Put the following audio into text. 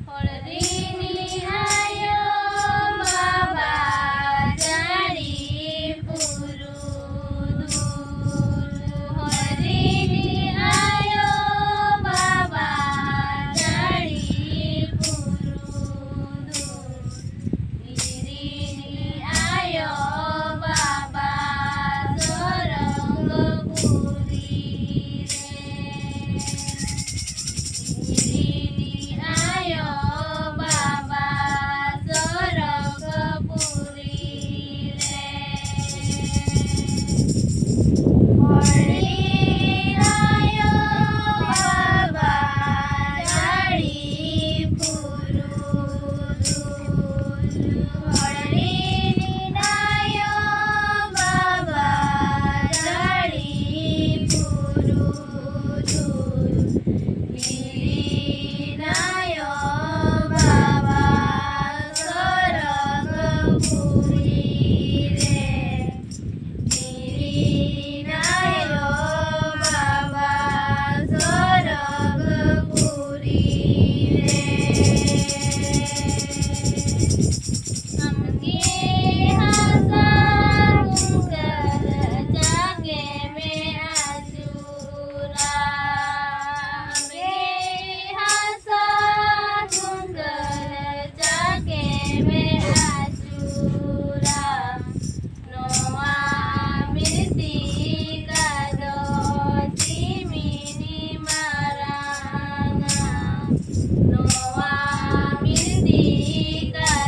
Holdrini ayo baba jadi purudulu. Holdrini ayo baba jadi purudulu. Dirini ayo baba sorong gurire. Dirini ayo baba sorong gurire. Holdrini ayo baba jadi purudulu. Holdrini ayo baba jadi purudulu. Dirini ayo baba sorong gurire. Dirini ayo baba sorong gurire. Amge hasa tunggal jage me ajura. Amge hasa tunggal jage me ajura. Noa mirti kado timini maranga. Noa mirti kado